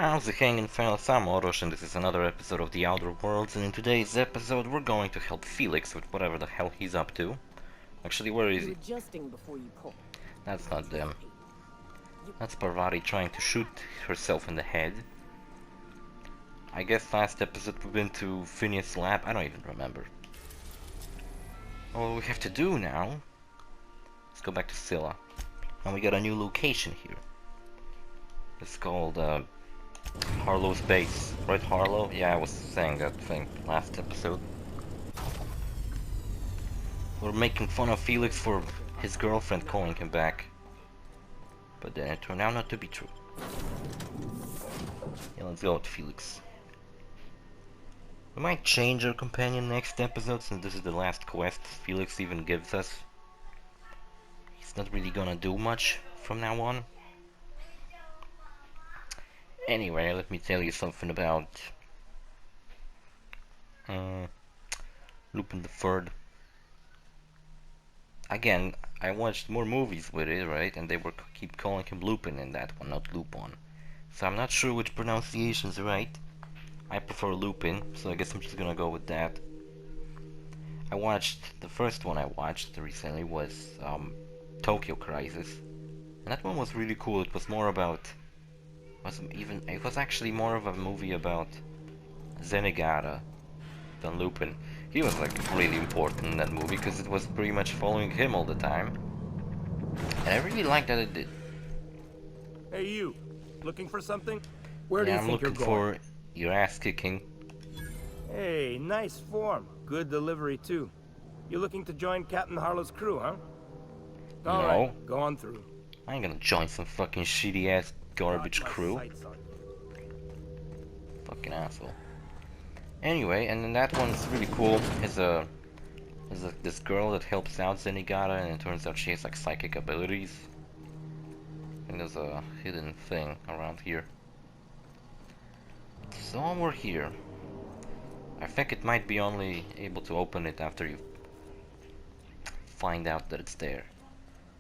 How's it hanging, fellas? I'm OrosZ, and this is another episode of The Outer Worlds, and in today's episode we're going to help Felix with whatever the hell he's up to. Actually, where is he? Adjusting before you pull. That's not them. That's Parvati trying to shoot herself in the head. I guess last episode we've been to Phineas' lab. I don't even remember. What we have to do now... Let's go back to Scylla. And we got a new location here. It's called, Harlow's base. Right, Harlow? Yeah, I was saying that thing last episode. We're making fun of Felix for his girlfriend calling him back. But then it turned out not to be true. Yeah, let's go with Felix. We might change our companion next episode, since this is the last quest Felix even gives us. He's not really gonna do much from now on. Anyway, let me tell you something about Lupin the Third. Again, I watched more movies with it, right? And they were keep calling him Lupin in that one, not Lupin. So I'm not sure which pronunciation's right. I prefer Lupin, so I guess I'm just gonna go with that. I watched the first one I watched recently was Tokyo Crisis, and that one was really cool. It was more about it was actually more of a movie about Zenigata than Lupin. He was like really important in that movie because it was pretty much following him all the time. And I really liked that it did. Hey you, looking for something? Where do you I'm think you're looking going? for your ass kicking. Hey, nice form. Good delivery too. You looking to join Captain Harlow's crew, huh? No. Alright, go on through. I ain't gonna join some fucking shitty ass garbage Got my crew. sights on you. Fucking asshole. Anyway, and then that one's really cool. Is this girl that helps out Zenigata, and it turns out she has like psychic abilities. And there's a hidden thing around here. So we're here. I think it might be only able to open it after you find out that it's there.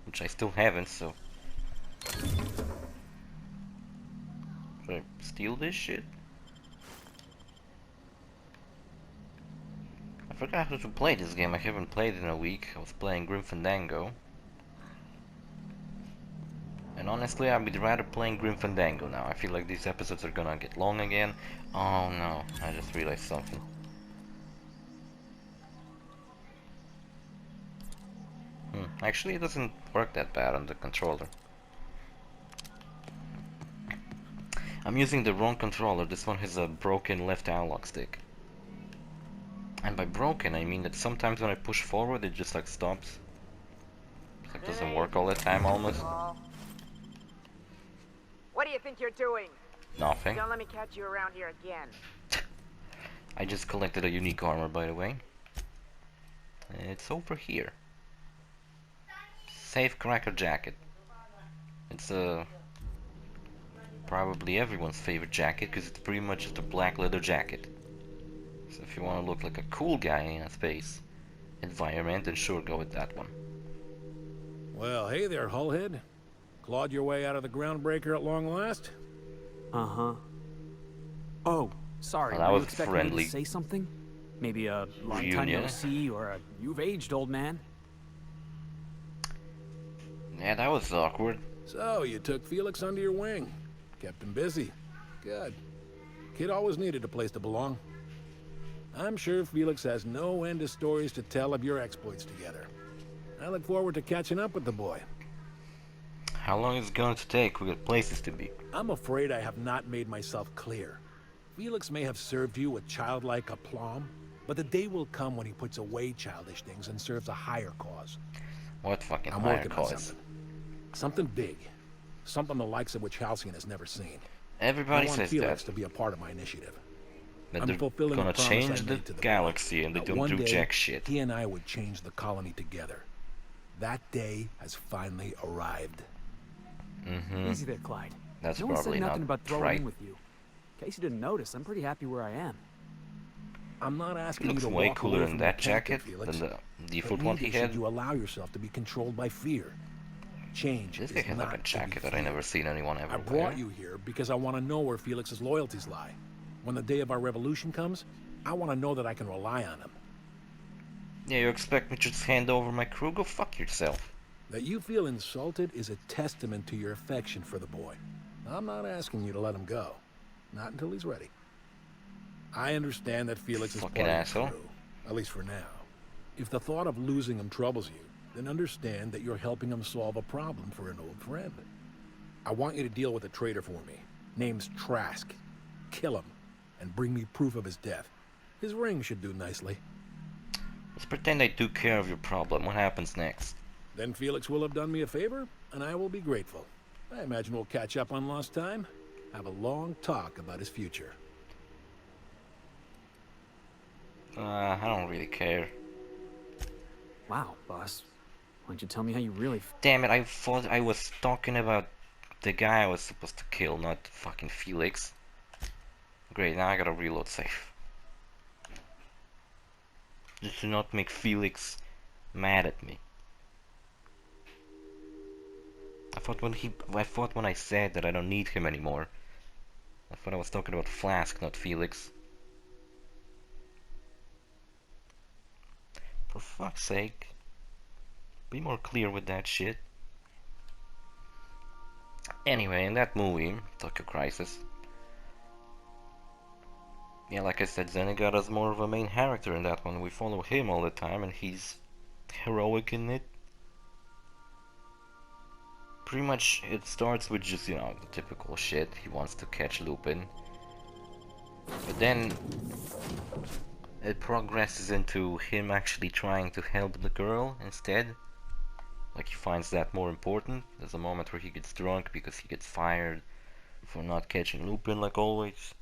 Which I still haven't, so... Should I steal this shit? I forgot how to play this game. I haven't played in a week. I was playing Grim Fandango. And honestly, I would rather playing Grim Fandango now. I feel like these episodes are gonna get long again. Oh no, I just realized something. Actually, it doesn't work that bad on the controller. I'm using the wrong controller. This one has a broken left analog stick. And by broken, I mean that sometimes when I push forward, it just like stops. It like doesn't work all the time almost. What do you think you're doing? Nothing. Don't let me catch you around here again. I just collected a unique armor, by the way. It's over here. Safe Cracker Jacket. It's probably everyone's favorite jacket because it's pretty much just a black leather jacket. So if you want to look like a cool guy in a space environment, then sure, go with that one. Well, hey there, Hullhead. Clawed your way out of the groundbreaker at long last? Uh-huh. Oh, sorry, Well, that were you was expecting friendly. me to say something? Maybe a long time no Reunion. see, or a you've aged, old man? Yeah, that was awkward. So, you took Felix under your wing. Kept him busy. Good. Kid always needed a place to belong. I'm sure Felix has no end of stories to tell of your exploits together. I look forward to catching up with the boy. How long is it going to take? We got places to be. I'm afraid I have not made myself clear. Felix may have served you with childlike aplomb, but the day will come when he puts away childish things and serves a higher cause. What fucking I'm higher working on cause? something. Something big. Something the likes of which Halcyon has never seen. Everybody I want says Felix that. to be a part of my initiative. That I'm they're fulfilling gonna the promise change I the made to the galaxy and they That don't one do day, jack shit. He and I would change the colony together. That day has finally arrived. Easy there, Clyde. That's no one said probably nothing not about throwing right. in with you. In case you didn't notice, I'm pretty happy where I am. I'm not He asking you looks to way walk cooler away in from that your captain, jacket Felix, than the but default one he neither had. should you allow yourself to be controlled by fear. Change This is guy has not like a to be jacket that I feared. never seen anyone ever I wear. brought you here because I want to know where Felix's loyalties lie. When the day of our revolution comes, I want to know that I can rely on him. Yeah, you expect me to just hand over my crew? Go fuck yourself. That you feel insulted is a testament to your affection for the boy. I'm not asking you to let him go. Not until he's ready. I understand that Felix is Fucking part asshole. of the crew, at least for now. If the thought of losing him troubles you, then understand that you're helping him solve a problem for an old friend. I want you to deal with a traitor for me. Name's Trask. Kill him, and bring me proof of his death. His ring should do nicely. Let's pretend I took care of your problem. What happens next? Then Felix will have done me a favor, and I will be grateful. I imagine we'll catch up on lost time, have a long talk about his future. I don't really care. Wow, boss. Why don't you tell me how you really Damn it, I thought I was talking about the guy I was supposed to kill, not fucking Felix. Great, now I gotta reload safe. Just to not make Felix mad at me. I thought when I said that I don't need him anymore, I thought I was talking about Flask, not Felix. For fuck's sake. Be more clear with that shit. Anyway, in that movie, Tokyo Crisis, yeah, like I said, Zenigata is more of a main character in that one. We follow him all the time, and he's heroic in it. Pretty much, it starts with just, you know, the typical shit. He wants to catch Lupin. But then, it progresses into him actually trying to help the girl instead. Like, he finds that more important. There's a moment where he gets drunk because he gets fired for not catching Lupin, like always.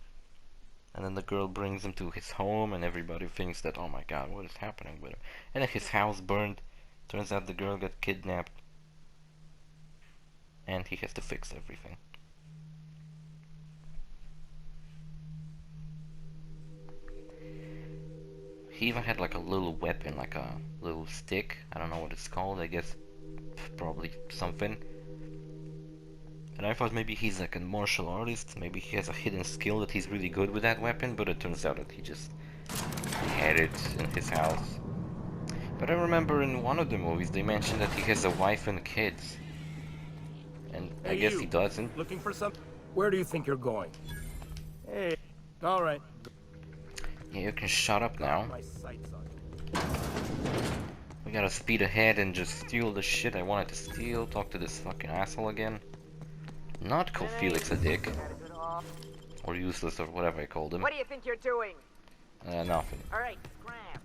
And then the girl brings him to his home, and everybody thinks that, oh my god, what is happening with him? And then his house burned. Turns out the girl got kidnapped. And he has to fix everything. He even had like a little weapon, like a little stick. I don't know what it's called, I guess probably something. And I thought maybe he's like a martial artist, maybe he has a hidden skill that he's really good with that weapon, but it turns out that he just had it in his house. But I remember in one of the movies they mentioned that he has a wife and kids. And I guess he doesn't. Looking for something? Where do you think you're going? Hey. All right. Yeah, you can shut up now. My sights on you. We gotta speed ahead and just steal the shit I wanted to steal. Talk to this fucking asshole again. Not call Felix a dick. Or useless or whatever I called him. What do you think you're doing? Nothing. All right, scram.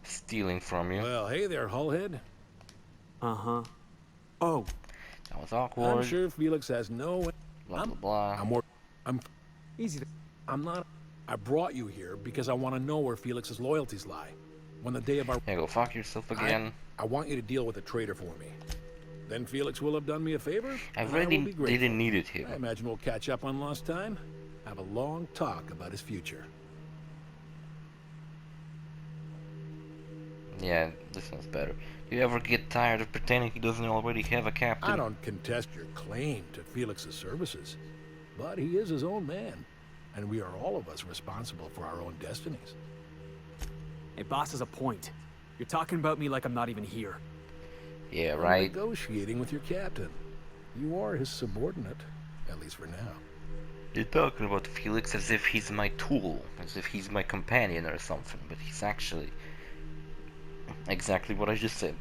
Stealing from you. Well, hey there, Hullhead. Uh-huh. Oh, That was awkward. I'm sure Felix has no... Blah blah blah. easy. I'm not... I brought you here because I want to know where Felix's loyalties lie. When the day of our... Yeah, go fuck yourself again. I want you to deal with a traitor for me. Then Felix will have done me a favor, I and really will be grateful. didn't need it here. I imagine we'll catch up on lost time, have a long talk about his future. Yeah, this sounds better. Do you ever get tired of pretending he doesn't already have a captain? I don't contest your claim to Felix's services, but he is his own man, and we are all of us responsible for our own destinies. Hey, boss has a point. You're talking about me like I'm not even here. Yeah, I'm right. negotiating with your captain. You are his subordinate, at least for now. You're talking about Felix as if he's my tool, as if he's my companion or something, but he's actually exactly what I just said.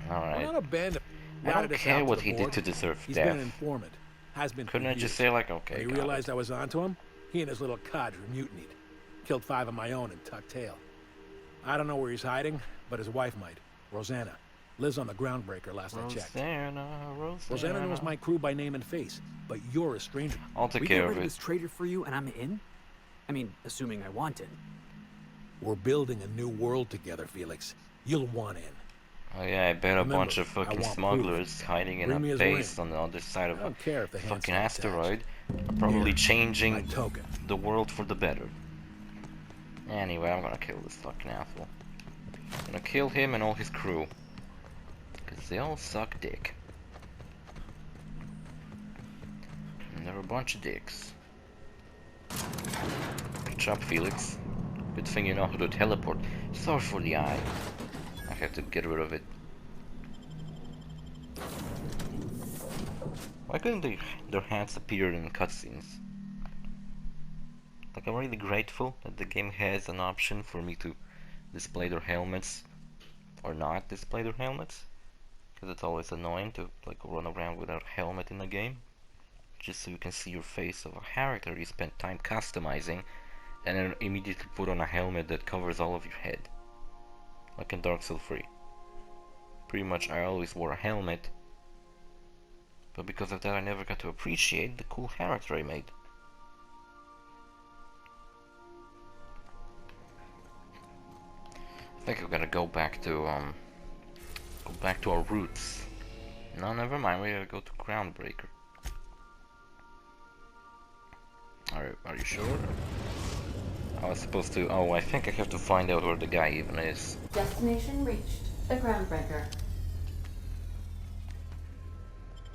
I'm Alright. not abandoned. I don't care what he did to deserve He's death. been an informant. Has been. Couldn't for I just years. say like, okay, When he got realized it. I was onto him, he and his little cadre mutinied. Killed 5 of my own and tucked tail. I don't know where he's hiding, but his wife might. Rosanna. Lives on the groundbreaker last I checked. Rosanna knows my crew by name and face, but you're a stranger. I'll take We care get of rid of it. this traitor for you and I'm in? I mean, assuming I want in. We're building a new world together, Felix. You'll want in. Oh yeah, I bet a Remember, bunch of I fucking want smugglers hiding in Bring a me his base ring. on the other side of I a don't care if the fucking hand's still asteroid attached. are probably Here, changing my token. the world for the better. Anyway, I'm gonna kill this fucking asshole. Gonna kill him and all his crew. Because they all suck dick. And they're a bunch of dicks. Good job, Felix. Good thing you know how to teleport. Sorry for the eye. I have to get rid of it. Why couldn't their hands appear in cutscenes? Like, I'm really grateful that the game has an option for me to display their helmets or not display their helmets, because it's always annoying to like run around without a helmet in the game, just so you can see your face of a character you spent time customizing and then immediately put on a helmet that covers all of your head, like in Dark Souls 3. Pretty much I always wore a helmet, but because of that I never got to appreciate the cool character I made. I think we're gonna go back to our roots. No, never mind. We gotta go to Groundbreaker. Are you sure? I was supposed to. Oh, I think I have to find out where the guy even is. Destination reached. The Groundbreaker.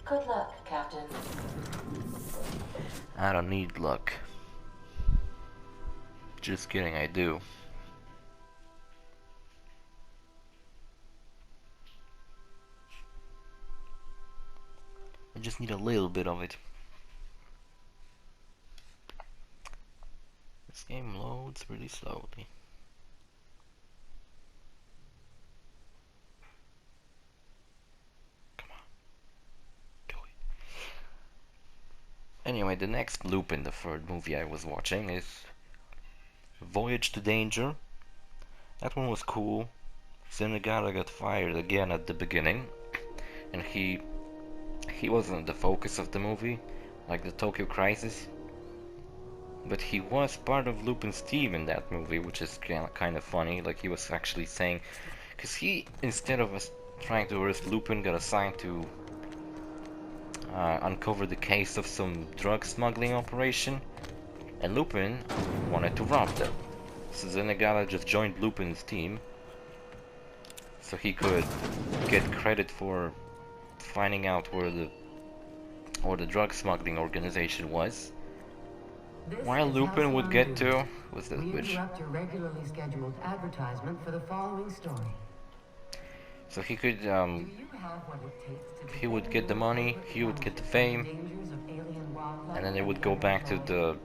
Good luck, Captain. I don't need luck. Just kidding, I do. I just need a little bit of it. This game loads really slowly. Come on. Do it. Anyway, the next loop in the third movie I was watching is Voyage to Danger. That one was cool. Zenigata got fired again at the beginning, and he wasn't the focus of the movie, like the Tokyo Crisis, but he was part of Lupin's team in that movie, which is kind of funny. Like, he was actually saying, because he, instead of us trying to arrest Lupin, got assigned to uncover the case of some drug smuggling operation, and Lupin wanted to rob them. So Zenigata just joined Lupin's team, so he could get credit for finding out where the drug smuggling organization was, while Lupin would get to was the which. Interrupt your regularly scheduled advertisement for the following story. So he could Do you have what it takes to he would get the money, he would get the fame, dangers of alien wildlife and then it would go back to the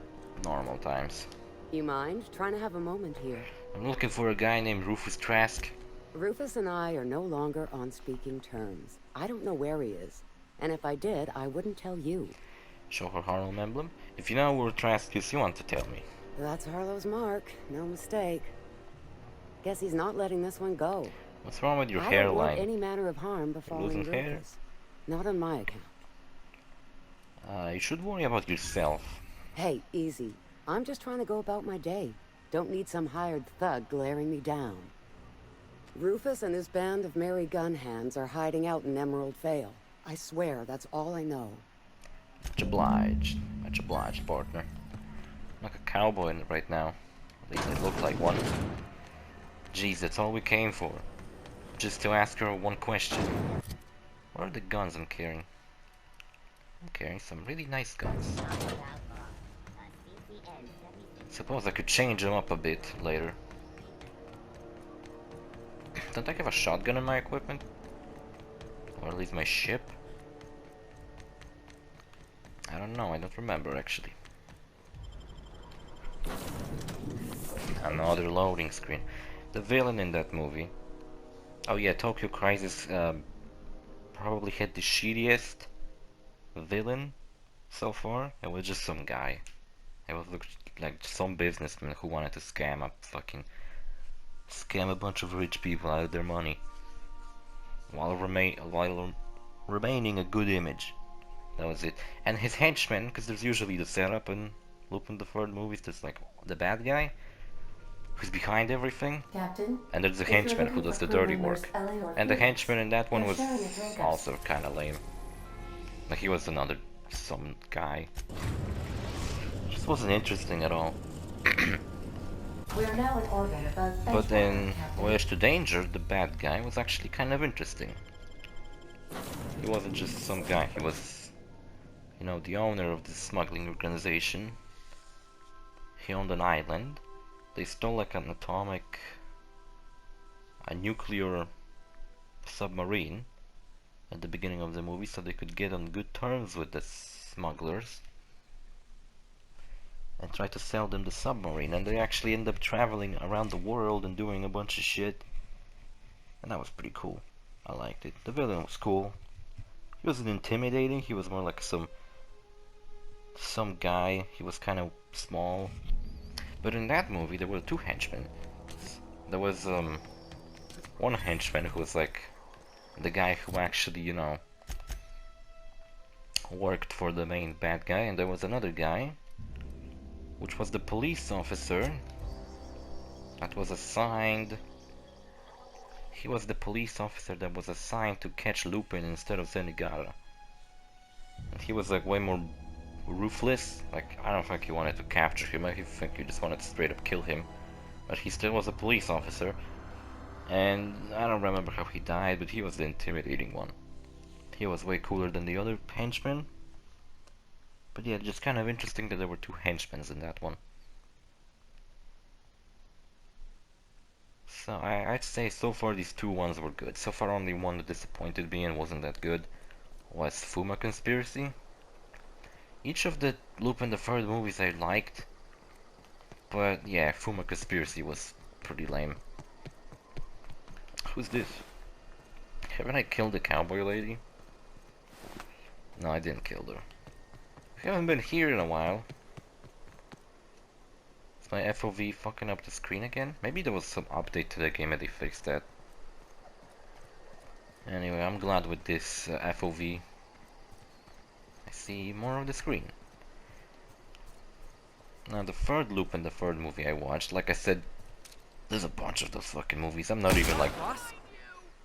normal times. You mind? Trying to have a moment here. I'm looking for a guy named Rufus Trask. Rufus and I are no longer on speaking terms. I don't know where he is. And if I did, I wouldn't tell you. Show her Harlem emblem. If you know where Trask is, you want to tell me. That's Harlow's mark. No mistake. Guess he's not letting this one go. What's wrong with your I don't want hairline? any manner of harm befalling losing Rufus. hair? Not on my account. You should worry about yourself. Hey, easy. I'm just trying to go about my day. Don't need some hired thug glaring me down. Rufus and his band of merry gun hands are hiding out in Emerald Vale. I swear, that's all I know. Much obliged. Much obliged, partner. I'm like a cowboy right now. At least I look like one. Jeez, that's all we came for. Just to ask her one question. What are the guns I'm carrying? I'm carrying some really nice guns. Suppose I could change them up a bit later. Don't I have a shotgun in my equipment? Or at least my ship? I don't know, I don't remember actually. Another loading screen. The villain in that movie. Oh yeah, Tokyo Crisis probably had the shittiest villain so far. It was just some guy. It was like some businessman who wanted to scam a bunch of rich people out of their money, while remaining a good image. That was it. And his henchmen, because there's usually the setup in Lupin the Third movies. There's like the bad guy who's behind everything, Captain, and there's the henchman who does the dirty work. And the henchman in that one was also kind of lame. Like, he was some guy. Just wasn't interesting at all. We are now in orbit above But in benchmark, Captain. Voyage to Danger, the bad guy was actually kind of interesting. He wasn't just some guy, he was, you know, the owner of this smuggling organization. He owned an island. They stole like a nuclear submarine at the beginning of the movie so they could get on good terms with the smugglers and try to sell them the submarine, and they actually end up traveling around the world and doing a bunch of shit, and that was pretty cool. I liked it. The villain was cool. He wasn't intimidating, he was more like some guy. He was kind of small. But in that movie there were two henchmen. There was one henchman who was like the guy who actually, you know, worked for the main bad guy, and there was another guy which was the police officer that was assigned. He was the police officer that was assigned to catch Lupin instead of Zenigata. And he was like way more ruthless. Like, I don't think he wanted to capture him, I think he just wanted to straight up kill him. But he still was a police officer. And I don't remember how he died, but he was the intimidating one. He was way cooler than the other henchmen. But yeah, just kind of interesting that there were two henchmen in that one. So I'd say so far these two ones were good. So far only one that disappointed me and wasn't that good was Fuma Conspiracy. Each of the Lupin the Third movies I liked, but yeah, Fuma Conspiracy was pretty lame. Who's this? Haven't I killed the cowboy lady? No, I didn't kill her. I haven't been here in a while. Is my FOV fucking up the screen again? Maybe there was some update to the game and they fixed that. Anyway, I'm glad with this FOV. I see more of the screen. Now the third Lupin the Third movie I watched, like I said, there's a bunch of those fucking movies. I'm not even like...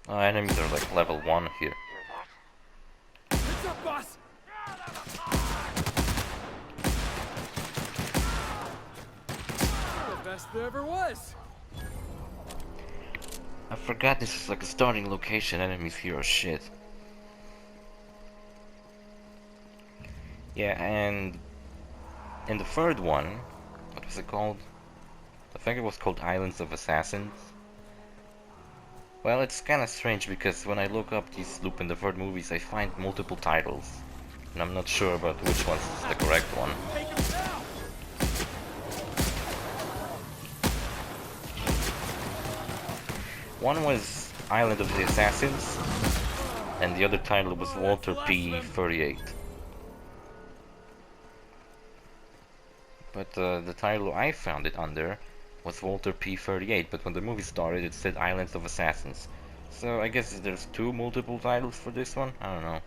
enemies are like level 1 here. What's up, boss? The best there ever was. I forgot this is like a starting location. Enemies here are shit. Yeah, and in the third one, what was it called? I think it was called Islands of Assassins. Well, it's kinda strange because when I look up these Lupin the Third movies, I find multiple titles. And I'm not sure about which one's the correct one. One was Island of the Assassins, and the other title was Walter P. 38. But the title I found it under was Walter P. 38, but when the movie started it said Islands of Assassins. So I guess there's two multiple titles for this one? I don't know.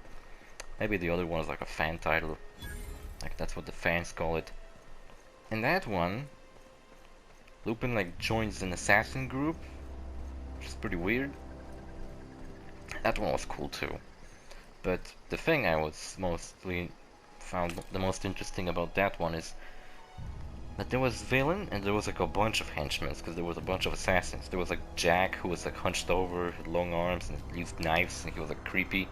Maybe the other one is like a fan title. Like that's what the fans call it. In that one, Lupin like joins an assassin group, which is pretty weird. That one was cool too. But the thing I was mostly found the most interesting about that one is that there was villain and there was like a bunch of henchmen, because there was a bunch of assassins. There was like Jack, who was like hunched over, had long arms and used knives, and he was like creepy.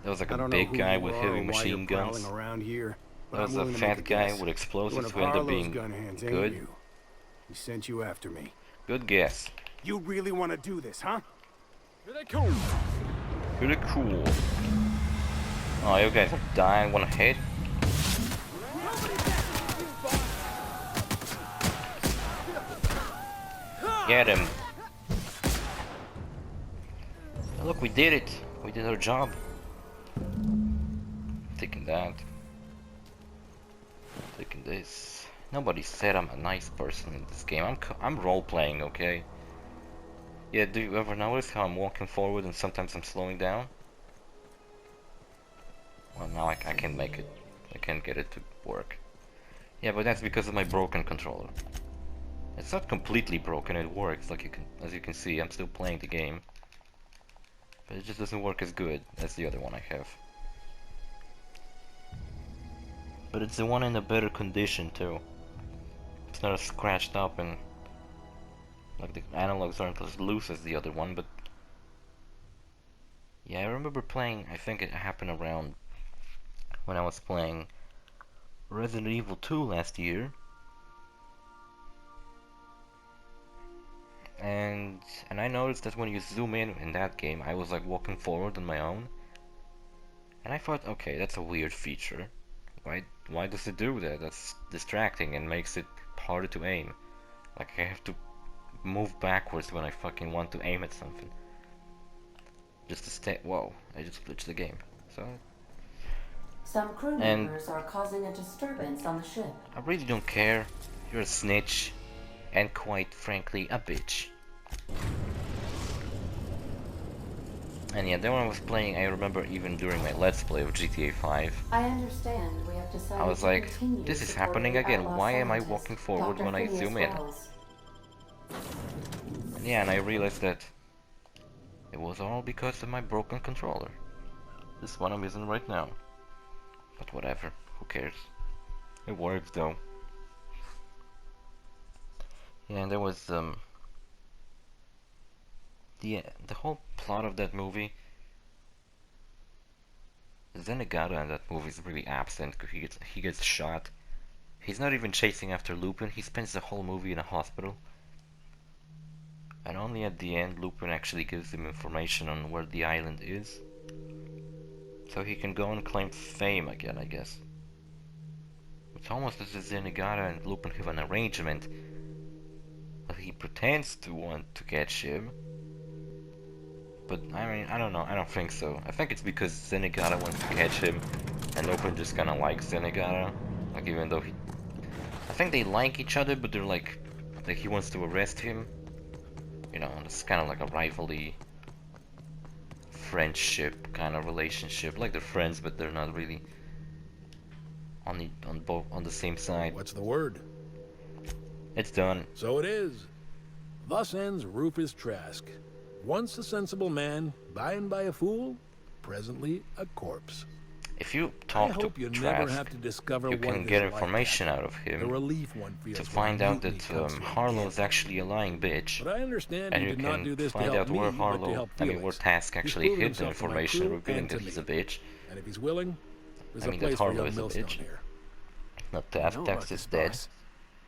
There was like a big guy with heavy machine guns. There was a fat guy with explosives who ended up being good. He sent you after me. Good guess. You really want to do this, huh? Here they come. Pretty cool. Oh, you guys are dying. Wanna hit? Get him. Oh, look, we did it. We did our job. Taking that. Taking this. Nobody said I'm a nice person in this game. I'm role-playing, okay? Yeah, do you ever notice how I'm walking forward and sometimes I'm slowing down? Well, now I can't make it. I can't get it to work. Yeah, but that's because of my broken controller. It's not completely broken, it works, like as you can see, I'm still playing the game. But it just doesn't work as good as the other one I have. But it's the one in a better condition too. It's not as scratched up and like the analogs aren't as loose as the other one, but yeah, I remember playing, I think it happened around when I was playing Resident Evil 2 last year. And I noticed that when you zoom in that game, I was like walking forward on my own. And I thought, okay, that's a weird feature. Why does it do that? That's distracting and makes it harder to aim. Like I have to move backwards when I fucking want to aim at something. Just to stay. Whoa! I just glitched the game. So. Some crew members are causing a disturbance on the ship. I really don't care. You're a snitch, and quite frankly, a bitch. And yeah, then when I was playing, I remember even during my Let's Play of GTA 5, I understand we have decided I was to like, continue this is supporting happening the again. outlaw Why am I scientist, walking forward Dr. when I Phineas zoom in? Wells. And yeah, and I realized that it was all because of my broken controller. This one I'm using right now. But whatever, who cares? It works though. Yeah, and there was the whole plot of that movie. Zenigata in that movie is really absent because he gets shot. He's not even chasing after Lupin. He spends the whole movie in a hospital. And only at the end, Lupin actually gives him information on where the island is. So he can go and claim fame again, I guess. It's almost as if Zenigata and Lupin have an arrangement. But he pretends to want to catch him. But, I mean, I don't know. I don't think so. I think it's because Zenigata wants to catch him. And Lupin just kinda likes Zenigata. Like, even though he... I think they like each other, but they're like he wants to arrest him. You know, it's kind of like a rivalry, friendship kind of relationship. Like they're friends, but they're not really on the same side. What's the word? It's done. So it is. Thus ends Rufus Trask. Once a sensible man, by and by a fool, presently a corpse. If you I talk hope to you Trask, never have to discover you what can it get is like information that. out of The him relief one feels to when find out mutiny that comes to an Harlow is end. actually a lying bitch. But I understand And he you did not do can this to find help out me, where but to Harlow, help I mean where Felix. Task He's actually proven hid the himself to my information, crew revealing and to that he's a me. bitch. And if he's willing, there's I a mean that place for Harlow young is a Millstone bitch. here. Not I Task, know Task about is this, dead. boss.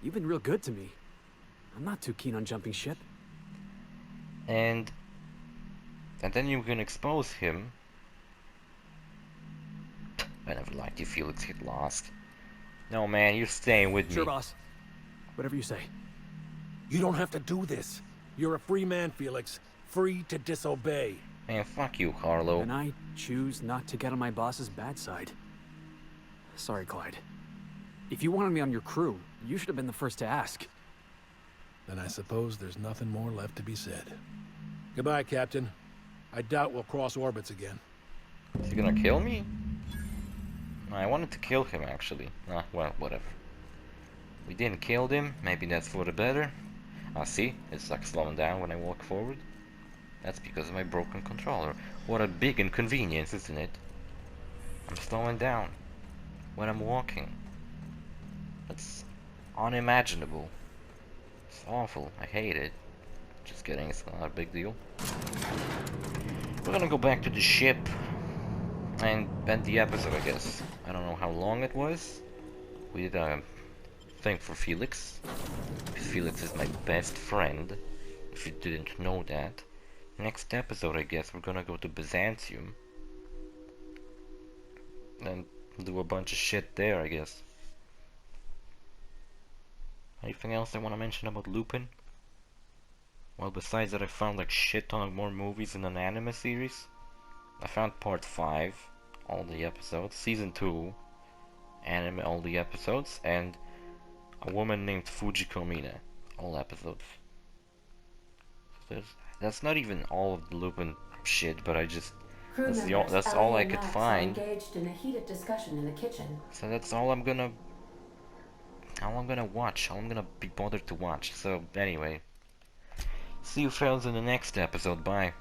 You've been real good to me. I'm not too keen on jumping ship. And then you can expose him. I never liked you, Felix. Get lost. No, man, you're staying with Sure, me. boss. Whatever you say. You don't have to do this. You're a free man, Felix. Free to disobey. Man, fuck you, Harlow. And I choose not to get on my boss's bad side. Sorry, Clyde. If you wanted me on your crew, you should have been the first to ask. Then I suppose there's nothing more left to be said. Goodbye, Captain. I doubt we'll cross orbits again. Is he gonna kill me? No, I wanted to kill him, actually. Well, whatever. We didn't kill him. Maybe that's for the better. See? It's like slowing down when I walk forward. That's because of my broken controller. What a big inconvenience, isn't it? I'm slowing down when I'm walking. That's unimaginable. It's awful. I hate it. Just kidding, it's not a big deal. We're gonna go back to the ship and end the episode, I guess. I don't know how long it was. We did a thing for Felix. Because Felix is my best friend, if you didn't know that. Next episode, I guess, we're gonna go to Byzantium. And do a bunch of shit there, I guess. Anything else I want to mention about Lupin? Well, besides that, I found like shit ton of more movies in an anime series. I found part 5, all the episodes, season 2, anime, all the episodes, and a woman named Fujiko Mine, all episodes. That's not even all of the Lupin shit, but I just Crew that's members all Ellie I and could Max find. are engaged in a heated discussion in the kitchen. So that's all I'm gonna watch, all I'm gonna be bothered to watch. So anyway, see you fellas in the next episode. Bye.